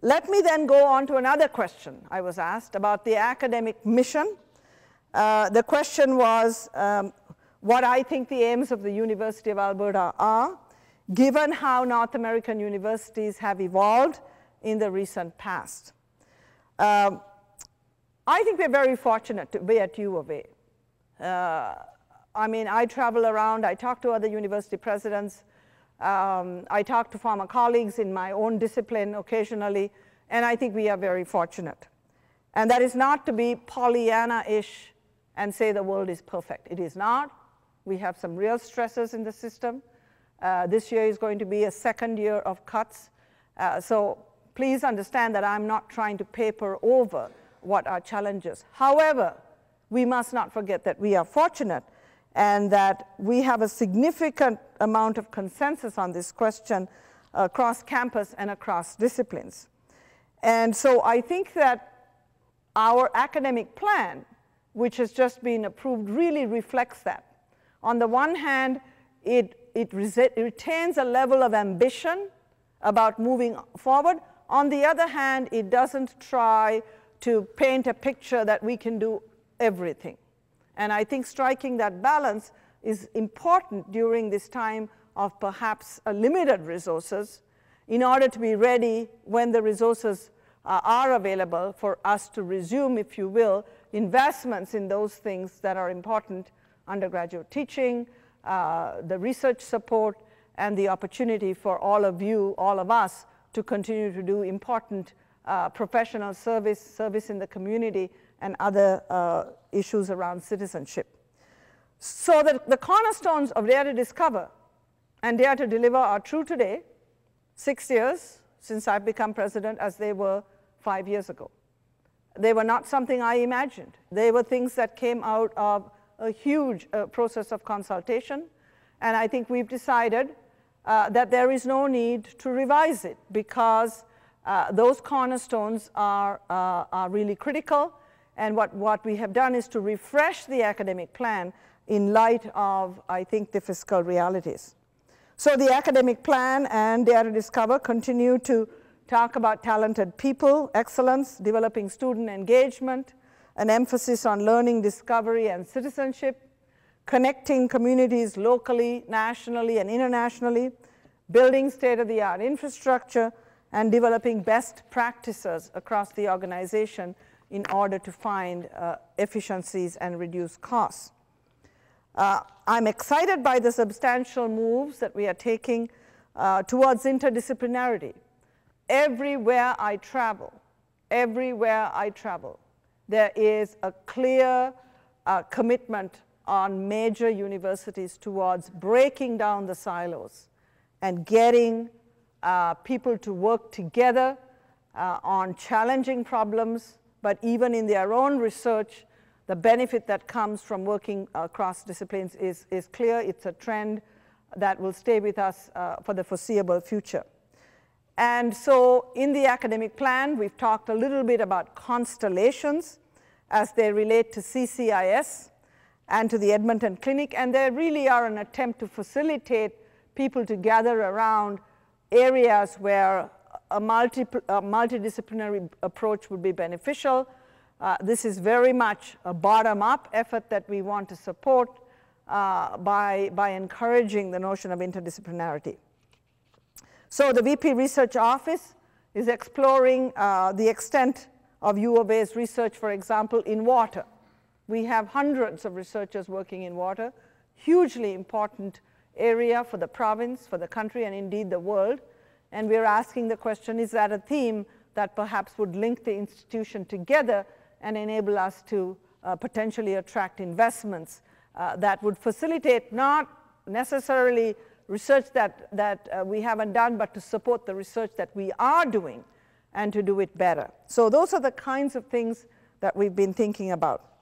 Let me then go on to another question I was asked about the academic mission. The question was what I think the aims of the University of Alberta are, given how North American universities have evolved in the recent past. I think we're very fortunate to be at U of A. I mean, I travel around, I talk to other university presidents, I talk to former colleagues in my own discipline occasionally, and I think we are very fortunate. And that is not to be Pollyanna-ish and say the world is perfect. It is not. We have some real stresses in the system. This year is going to be a second year of cuts. So please understand that I'm not trying to paper over what are challenges. However, we must not forget that we are fortunate and that we have a significant amount of consensus on this question across campus and across disciplines. And so I think that our academic plan, which has just been approved, really reflects that. On the one hand, it retains a level of ambition about moving forward. On the other hand, it doesn't try to paint a picture that we can do everything. And I think striking that balance is important during this time of perhaps limited resources in order to be ready when the resources are available for us to resume, if you will, investments in those things that are important: undergraduate teaching, the research support, and the opportunity for all of you, all of us, to continue to do important professional service in the community, and other issues around citizenship. So the cornerstones of Dare to Discover and Dare to Deliver are true today, 6 years since I've become president, as they were 5 years ago. They were not something I imagined. They were things that came out of a huge process of consultation, and I think we've decided that there is no need to revise it, because those cornerstones are really critical. And what we have done is to refresh the academic plan in light of, I think, the fiscal realities. So the academic plan and Dare to Discover continue to talk about talented people, excellence, developing student engagement, an emphasis on learning, discovery, and citizenship, connecting communities locally, nationally, and internationally, building state-of-the-art infrastructure, and developing best practices across the organization in order to find efficiencies and reduce costs. I'm excited by the substantial moves that we are taking towards interdisciplinarity. Everywhere I travel, there is a clear commitment on major universities towards breaking down the silos and getting people to work together on challenging problems, but even in their own research, the benefit that comes from working across disciplines is clear. It's a trend that will stay with us for the foreseeable future. And so in the academic plan, we've talked a little bit about constellations as they relate to CCIS and to the Edmonton Clinic, and they really are an attempt to facilitate people to gather around areas where a multidisciplinary approach would be beneficial. This is very much a bottom-up effort that we want to support by encouraging the notion of interdisciplinarity. So the VP Research Office is exploring the extent of U of A's research, for example, in water. We have hundreds of researchers working in water, hugely important area for the province, for the country, and indeed the world. And we're asking the question, is that a theme that perhaps would link the institution together and enable us to potentially attract investments that would facilitate not necessarily research that we haven't done, but to support the research that we are doing and to do it better. So those are the kinds of things that we've been thinking about.